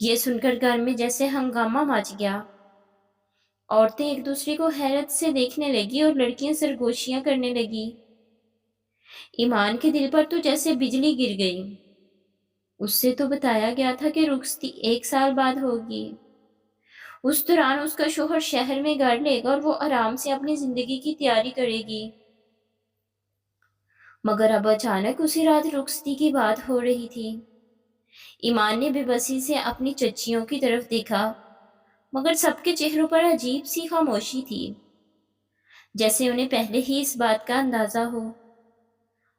یہ سن کر گھر میں جیسے ہنگامہ مچ گیا۔ عورتیں ایک دوسرے کو حیرت سے دیکھنے لگی اور لڑکیاں سرگوشیاں کرنے لگی۔ ایمان کے دل پر تو جیسے بجلی گر گئی۔ اس سے تو بتایا گیا تھا کہ رخصتی 1 سال بعد ہوگی۔ اس دوران اس کا شوہر شہر میں گھر لے گا اور وہ آرام سے اپنی زندگی کی تیاری کرے گی۔ مگر اب اچانک اسی رات رخصتی کی بات ہو رہی تھی۔ ایمان نے بے بسی سے اپنی چچیوں کی طرف دیکھا، مگر سب کے چہروں پر عجیب سی خاموشی تھی، جیسے انہیں پہلے ہی اس بات کا اندازہ ہو۔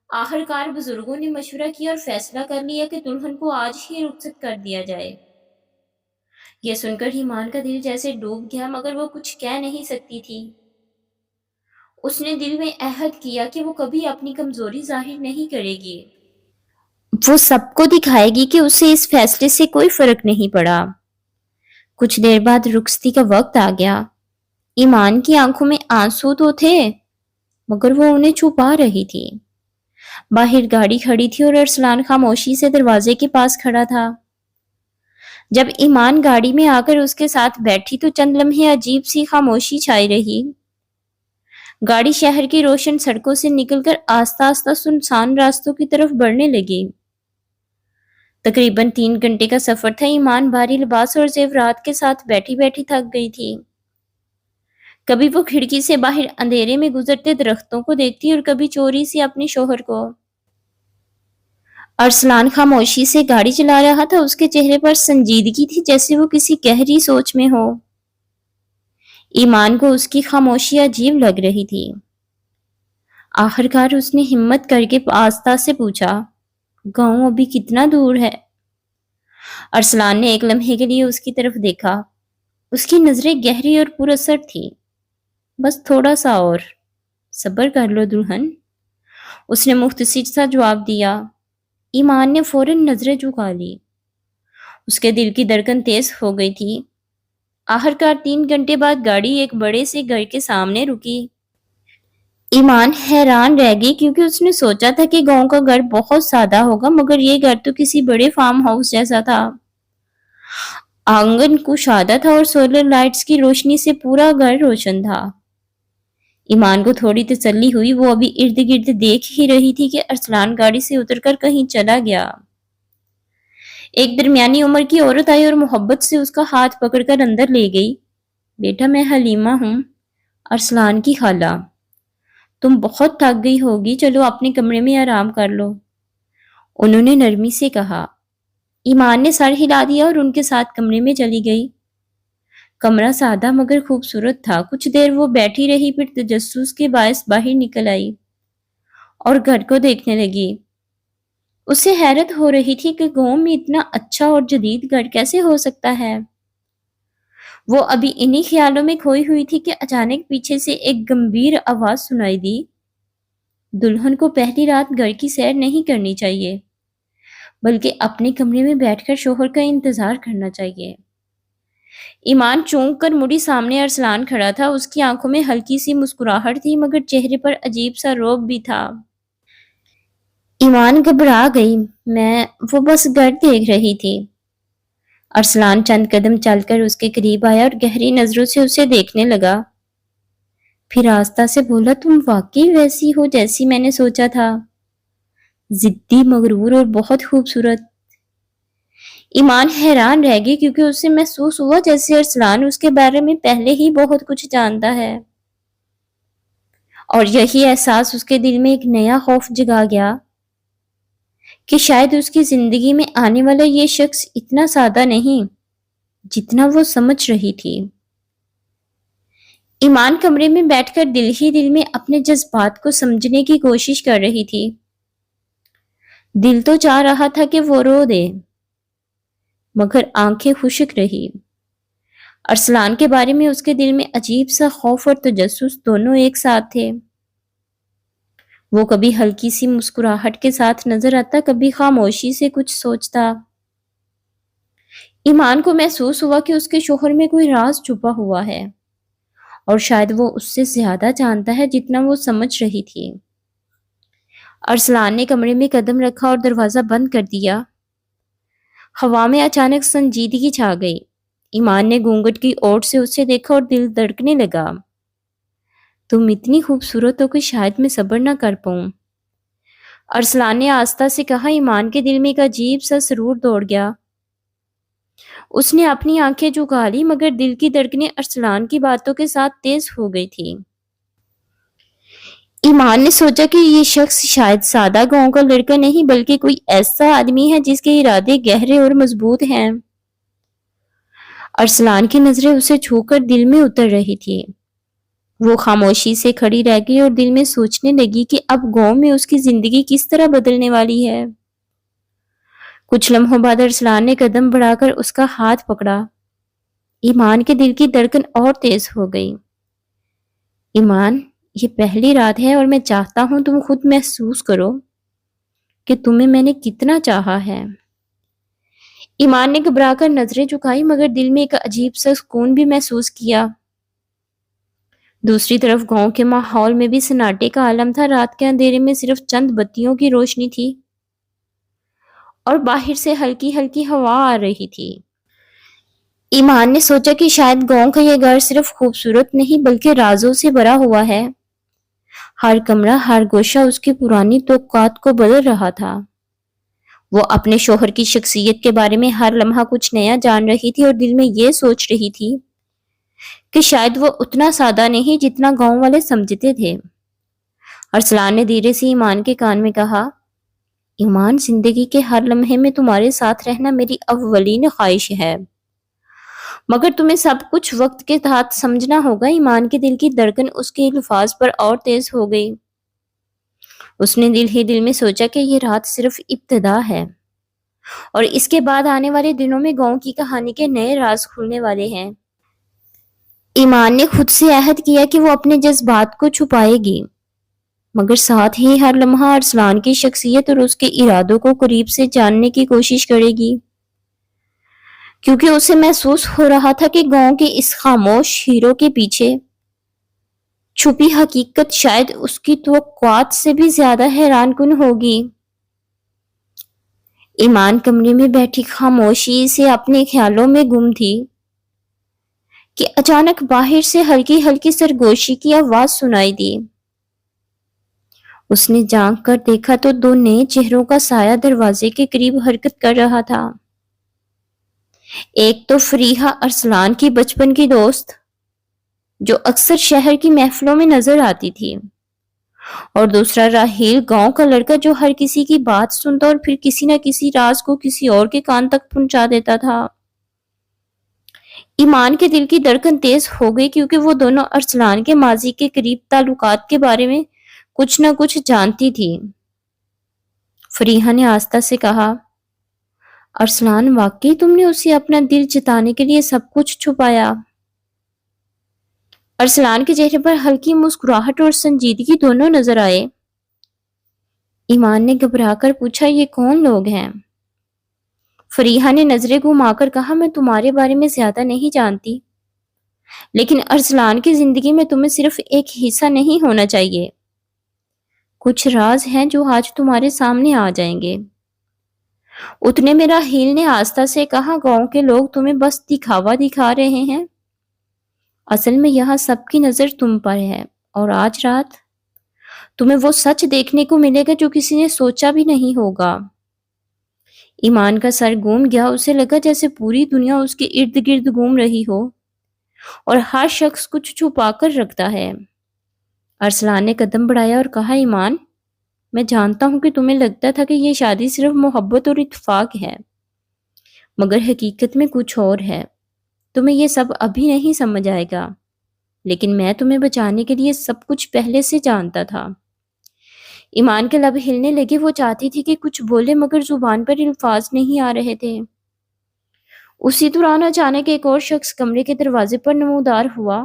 آخر کار بزرگوں نے مشورہ کیا اور فیصلہ کر لیا کہ دلہن کو آج ہی رخصت کر دیا جائے۔ یہ سن کر ایمان کا دل جیسے ڈوب گیا، مگر وہ کچھ کہہ نہیں سکتی تھی۔ اس نے دل میں عہد کیا کہ وہ کبھی اپنی کمزوری ظاہر نہیں کرے گی۔ وہ سب کو دکھائے گی کہ اسے اس فیصلے سے کوئی فرق نہیں پڑا۔ کچھ دیر بعد رخصتی کا وقت آ گیا۔ ایمان کی آنکھوں میں آنسو تو تھے، مگر وہ انہیں چھپا رہی تھی۔ باہر گاڑی کھڑی تھی اور ارسلان خاموشی سے دروازے کے پاس کھڑا تھا۔ جب ایمان گاڑی میں آ کر اس کے ساتھ بیٹھی تو چند لمحے عجیب سی خاموشی چھائی رہی۔ گاڑی شہر کی روشن سڑکوں سے نکل کر آہستہ آہستہ سنسان راستوں کی طرف بڑھنے لگی۔ تقریباً 3 گھنٹے کا سفر تھا۔ ایمان بھاری لباس اور زیورات کے ساتھ بیٹھی بیٹھی تھک گئی تھی۔ کبھی وہ کھڑکی سے باہر اندھیرے میں گزرتے درختوں کو دیکھتی اور کبھی چوری سے اپنے شوہر کو۔ ارسلان خاموشی سے گاڑی چلا رہا تھا، اس کے چہرے پر سنجیدگی تھی جیسے وہ کسی گہری سوچ میں ہو۔ ایمان کو اس کی خاموشی عجیب لگ رہی تھی۔ آخر کار اس نے ہمت کر کے آہستہ سے پوچھا، گاؤں ابھی کتنا دور ہے؟ ارسلان نے ایک لمحے کے لیے اس کی طرف دیکھا۔ اس کی نظریں گہری اور پر اثر تھی۔ بس تھوڑا سا اور صبر کر لو دلہن، اس نے مختصر سا جواب دیا۔ ایمان نے فوراً نظریں جھکا لی۔ اس کے دل کی دھڑکن تیز ہو گئی تھی۔ آخر کار 3 گھنٹے بعد گاڑی ایک بڑے سے گھر کے سامنے رکی۔ ایمان حیران رہ گئی کیونکہ اس نے سوچا تھا کہ گاؤں کا گھر بہت سادہ ہوگا، مگر یہ گھر تو کسی بڑے فارم ہاؤس جیسا تھا۔ آنگن کشادہ تھا اور سولر لائٹس کی روشنی سے پورا گھر روشن تھا۔ ایمان کو تھوڑی تسلی ہوئی، وہ ابھی ارد گرد دیکھ ہی رہی تھی کہ ارسلان گاڑی سے اتر کر کہیں چلا گیا۔ ایک درمیانی عمر کی عورت آئی اور محبت سے اس کا ہاتھ پکڑ کر اندر لے گئی۔ بیٹا میں حلیمہ ہوں، ارسلان کی خالہ۔ تم بہت تھک گئی ہوگی، چلو اپنے کمرے میں آرام کر لو، انہوں نے نرمی سے کہا۔ ایمان نے سر ہلا دیا اور ان کے ساتھ کمرے میں چلی گئی۔ کمرہ سادہ مگر خوبصورت تھا۔ کچھ دیر وہ بیٹھی رہی، پھر تجسس کے باعث باہر نکل آئی اور گھر کو دیکھنے لگی۔ اسے حیرت ہو رہی تھی کہ گاؤں میں اتنا اچھا اور جدید گھر کیسے ہو سکتا ہے۔ وہ ابھی انہی خیالوں میں کھوئی ہوئی تھی کہ اچانک پیچھے سے ایک گمبھیر آواز سنائی دی، دلہن کو پہلی رات گھر کی سیر نہیں کرنی چاہیے، بلکہ اپنے کمرے میں بیٹھ کر شوہر کا انتظار کرنا چاہیے۔ ایمان چونک کر مڑی، سامنے ارسلان کھڑا تھا۔ اس کی آنکھوں میں ہلکی سی مسکراہٹ تھی، مگر چہرے پر عجیب سا رعب بھی تھا۔ ایمان گھبرا گئی۔ وہ بس گھر دیکھ رہی تھی۔ ارسلان چند قدم چل کر اس کے قریب آیا اور گہری نظروں سے اسے دیکھنے لگا، پھر آہستہ سے بولا، تم واقعی ویسی ہو جیسی میں نے سوچا تھا، ضدی، مغرور اور بہت خوبصورت۔ ایمان حیران رہ گئی کیونکہ اسے محسوس ہوا جیسے ارسلان اس کے بارے میں پہلے ہی بہت کچھ جانتا ہے، اور یہی احساس اس کے دل میں ایک نیا خوف جگا گیا کہ شاید اس کی زندگی میں آنے والا یہ شخص اتنا سادہ نہیں جتنا وہ سمجھ رہی تھی۔ ایمان کمرے میں بیٹھ کر دل ہی دل میں اپنے جذبات کو سمجھنے کی کوشش کر رہی تھی۔ دل تو چاہ رہا تھا کہ وہ رو دے، مگر آنکھیں خشک رہی۔ ارسلان کے بارے میں اس کے دل میں عجیب سا خوف اور تجسس دونوں ایک ساتھ تھے۔ وہ کبھی ہلکی سی مسکراہٹ کے ساتھ نظر آتا، کبھی خاموشی سے کچھ سوچتا۔ ایمان کو محسوس ہوا کہ اس کے شوہر میں کوئی راز چھپا ہوا ہے، اور شاید وہ اس سے زیادہ جانتا ہے جتنا وہ سمجھ رہی تھی۔ ارسلان نے کمرے میں قدم رکھا اور دروازہ بند کر دیا۔ ہوا میں اچانک سنجیدگی چھا گئی۔ ایمان نے گھونگھٹ کی اوٹ سے اسے دیکھا اور دل دھڑکنے لگا۔ تم اتنی خوبصورت ہو کہ شاید میں صبر نہ کر پاؤں، ارسلان نے آہستہ سے کہا۔ ایمان کے دل میں ایک عجیب سا سرور دوڑ گیا۔ اس نے اپنی آنکھیں جھکا لی، مگر دل کی دھڑکنیں ارسلان کی باتوں کے ساتھ تیز ہو گئی تھی۔ ایمان نے سوچا کہ یہ شخص شاید سادہ گاؤں کا لڑکا نہیں بلکہ کوئی ایسا آدمی ہے جس کے ارادے گہرے اور مضبوط ہیں۔ ارسلان کی نظریں اسے چھو کر دل میں اتر رہی تھی۔ وہ خاموشی سے کھڑی رہ گئی اور دل میں سوچنے لگی کہ اب گاؤں میں اس کی زندگی کس طرح بدلنے والی ہے۔ کچھ لمحوں بعد ارسلان نے قدم بڑھا کر اس کا ہاتھ پکڑا۔ ایمان کے دل کی دھڑکن اور تیز ہو گئی۔ ایمان، یہ پہلی رات ہے اور میں چاہتا ہوں تم خود محسوس کرو کہ تمہیں میں نے کتنا چاہا ہے۔ ایمان نے گھبرا کر نظریں جھکائی، مگر دل میں ایک عجیب سا سکون بھی محسوس کیا۔ دوسری طرف گاؤں کے ماحول میں بھی سناٹے کا عالم تھا۔ رات کے اندھیرے میں صرف چند بتیوں کی روشنی تھی اور باہر سے ہلکی ہلکی ہوا آ رہی تھی۔ ایمان نے سوچا کہ شاید گاؤں کا یہ گھر صرف خوبصورت نہیں بلکہ رازوں سے بھرا ہوا ہے۔ ہر کمرہ، ہر گوشہ اس کی پرانی توقعات کو بدل رہا تھا۔ وہ اپنے شوہر کی شخصیت کے بارے میں ہر لمحہ کچھ نیا جان رہی تھی اور دل میں یہ سوچ رہی تھی کہ شاید وہ اتنا سادہ نہیں جتنا گاؤں والے سمجھتے تھے۔ ارسلان نے دھیرے سے ایمان کے کان میں کہا، ایمان، زندگی کے ہر لمحے میں تمہارے ساتھ رہنا میری اولین خواہش ہے، مگر تمہیں سب کچھ وقت کے ساتھ سمجھنا ہوگا۔ ایمان کے دل کی دھڑکن اس کے الفاظ پر اور تیز ہو گئی۔ اس نے دل ہی دل میں سوچا کہ یہ رات صرف ابتدا ہے اور اس کے بعد آنے والے دنوں میں گاؤں کی کہانی کے نئے راز کھلنے والے ہیں۔ ایمان نے خود سے عہد کیا کہ وہ اپنے جذبات کو چھپائے گی، مگر ساتھ ہی ہر لمحہ ارسلان کی شخصیت اور اس کے ارادوں کو قریب سے جاننے کی کوشش کرے گی، کیونکہ اسے محسوس ہو رہا تھا کہ گاؤں کے اس خاموش ہیرو کے پیچھے چھپی حقیقت شاید اس کی توقعات سے بھی زیادہ حیران کن ہوگی۔ ایمان کمرے میں بیٹھی خاموشی سے اپنے خیالوں میں گم تھی کہ اچانک باہر سے ہلکی ہلکی سرگوشی کی آواز سنائی دی۔ اس نے جھانک کر دیکھا تو دو نئے چہروں کا سایہ دروازے کے قریب حرکت کر رہا تھا۔ ایک تو فریحہ، ارسلان کی بچپن کی دوست، جو اکثر شہر کی محفلوں میں نظر آتی تھی، اور دوسرا راحیل، گاؤں کا لڑکا جو ہر کسی کی بات سنتا اور پھر کسی نہ کسی راز کو کسی اور کے کان تک پہنچا دیتا تھا۔ ایمان کے دل کی دھڑکن تیز ہو گئی کیونکہ وہ دونوں ارسلان کے ماضی کے قریب تعلقات کے بارے میں کچھ نہ کچھ جانتی تھی۔ فریحہ نے آہستہ سے کہا، ارسلان، واقعی تم نے اسے اپنا دل جتانے کے لیے سب کچھ چھپایا؟ ارسلان کے چہرے پر ہلکی مسکراہٹ اور سنجیدگی دونوں نظر آئے۔ ایمان نے گھبرا کر پوچھا، یہ کون لوگ ہیں؟ فریحہ نے نظریں گھما کر کہا، میں تمہارے بارے میں زیادہ نہیں جانتی، لیکن ارسلان کی زندگی میں تمہیں صرف ایک حصہ نہیں ہونا چاہیے۔ کچھ راز ہیں جو آج تمہارے سامنے آ جائیں گے۔ اتنے میں راحیل نے آہستہ سے کہا، گاؤں کے لوگ تمہیں بس دکھاوا دکھا رہے ہیں، اصل میں یہاں سب کی نظر تم پر ہے، اور آج رات تمہیں وہ سچ دیکھنے کو ملے گا جو کسی نے سوچا بھی نہیں ہوگا۔ ایمان کا سر گھوم گیا۔ اسے لگا جیسے پوری دنیا اس کے ارد گرد گھوم رہی ہو اور ہر شخص کچھ چھپا کر رکھتا ہے۔ ارسلان نے قدم بڑھایا اور کہا، ایمان، میں جانتا ہوں کہ تمہیں لگتا تھا کہ یہ شادی صرف محبت اور اتفاق ہے، مگر حقیقت میں کچھ اور ہے۔ تمہیں یہ سب ابھی نہیں سمجھ آئے گا، لیکن میں تمہیں بچانے کے لیے سب کچھ پہلے سے جانتا تھا۔ ایمان کے لب ہلنے لگے۔ وہ چاہتی تھی کہ کچھ بولے مگر زبان پر الفاظ نہیں آ رہے تھے۔ اسی دوران اچانک ایک اور شخص کمرے کے دروازے پر نمودار ہوا۔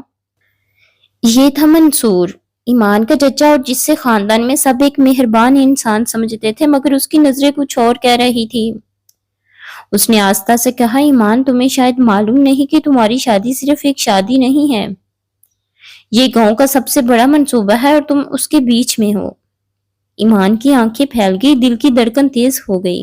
یہ تھا منصور، ایمان کا چچا، اور جس سے خاندان میں سب ایک مہربان انسان سمجھتے تھے، مگر اس کی نظریں کچھ اور کہہ رہی تھی۔ اس نے آہستہ سے کہا، ایمان، تمہیں شاید معلوم نہیں کہ تمہاری شادی صرف ایک شادی نہیں ہے، یہ گاؤں کا سب سے بڑا منصوبہ ہے اور تم اس کے بیچ میں ہو۔ ایمان کی آنکھیں پھیل گئی، دل کی دھڑکن تیز ہو گئی۔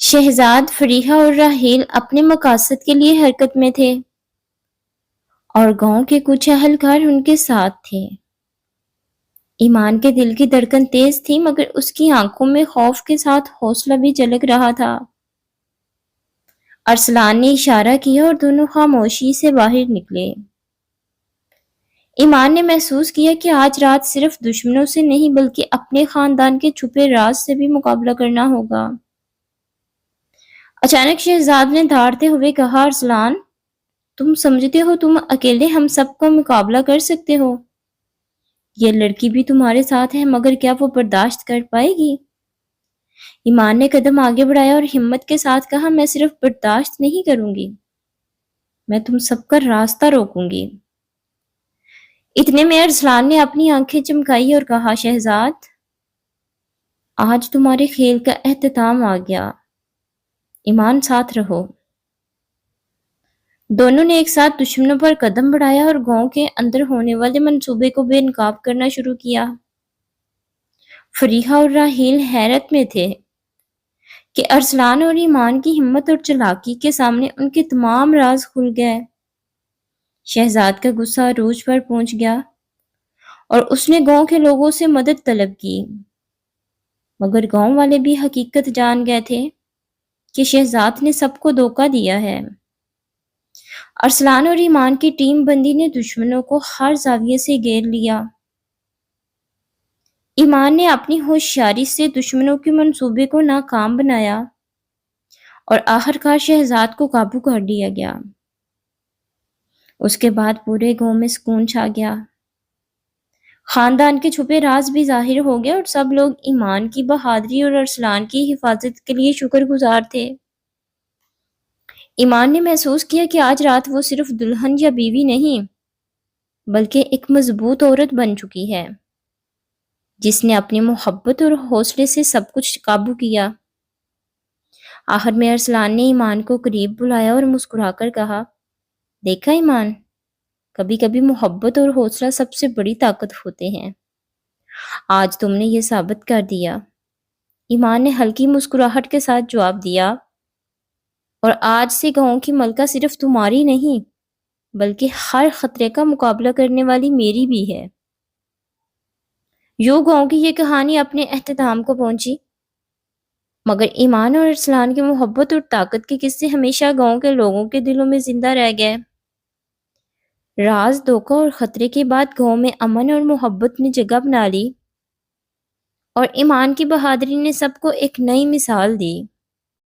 شہزاد فریحہ اور راحیل اپنے مقاصد کے لیے حرکت میں تھے اور گاؤں کے کچھ اہلکار ان کے ساتھ تھے۔ ایمان کے دل کی دھڑکن تیز تھی، مگر اس کی آنکھوں میں خوف کے ساتھ حوصلہ بھی جھلک رہا تھا۔ ارسلان نے اشارہ کیا اور دونوں خاموشی سے باہر نکلے۔ ایمان نے محسوس کیا کہ آج رات صرف دشمنوں سے نہیں بلکہ اپنے خاندان کے چھپے راز سے بھی مقابلہ کرنا ہوگا۔ اچانک شہزاد نے دھاڑتے ہوئے کہا، ارسلان، تم سمجھتے ہو تم اکیلے ہم سب کا مقابلہ کر سکتے ہو؟ یہ لڑکی بھی تمہارے ساتھ ہے، مگر کیا وہ برداشت کر پائے گی؟ ایمان نے قدم آگے بڑھایا اور ہمت کے ساتھ کہا، میں صرف برداشت نہیں کروں گی، میں تم سب کا راستہ روکوں گی۔ اتنے میں ارسلان نے اپنی آنکھیں چمکائی اور کہا، شہزاد، آج تمہارے کھیل کا اختتام آ گیا، ایمان ساتھ رہو۔ دونوں نے ایک ساتھ دشمنوں پر قدم بڑھایا اور گاؤں کے اندر ہونے والے منصوبے کو بے نقاب کرنا شروع کیا۔ فریحہ اور راحیل حیرت میں تھے کہ ارسلان اور ایمان کی ہمت اور چالاکی کے سامنے ان کے تمام راز کھل گئے۔ شہزاد کا غصہ عروج پر پہنچ گیا اور اس نے گاؤں کے لوگوں سے مدد طلب کی، مگر گاؤں والے بھی حقیقت جان گئے تھے کہ شہزاد نے سب کو دھوکہ دیا ہے۔ ارسلان اور ایمان کی ٹیم بندی نے دشمنوں کو ہر زاویے سے گھیر لیا۔ ایمان نے اپنی ہوشیاری سے دشمنوں کے منصوبے کو ناکام بنایا اور آخرکار شہزاد کو قابو کر لیا گیا۔ اس کے بعد پورے گاؤں میں سکون چھا گیا۔ خاندان کے چھپے راز بھی ظاہر ہو گئے اور سب لوگ ایمان کی بہادری اور ارسلان کی حفاظت کے لیے شکر گزار تھے۔ ایمان نے محسوس کیا کہ آج رات وہ صرف دلہن یا بیوی نہیں بلکہ ایک مضبوط عورت بن چکی ہے، جس نے اپنی محبت اور حوصلے سے سب کچھ قابو کیا۔ آخر میں ارسلان نے ایمان کو قریب بلایا اور مسکرا کر کہا، دیکھا ایمان، کبھی کبھی محبت اور حوصلہ سب سے بڑی طاقت ہوتے ہیں۔ آج تم نے یہ ثابت کر دیا۔ ایمان نے ہلکی مسکراہٹ کے ساتھ جواب دیا، اور آج سے گاؤں کی ملکہ صرف تمہاری نہیں بلکہ ہر خطرے کا مقابلہ کرنے والی میری بھی ہے۔ یوں گاؤں کی یہ کہانی اپنے اختتام کو پہنچی، مگر ایمان اور ارسلان کی محبت اور طاقت کے قصے ہمیشہ گاؤں کے لوگوں کے دلوں میں زندہ رہ گئے۔ راز، دھوکہ اور خطرے کے بعد گاؤں میں امن اور محبت نے جگہ بنا لی، اور ایمان کی بہادری نے سب کو ایک نئی مثال دی۔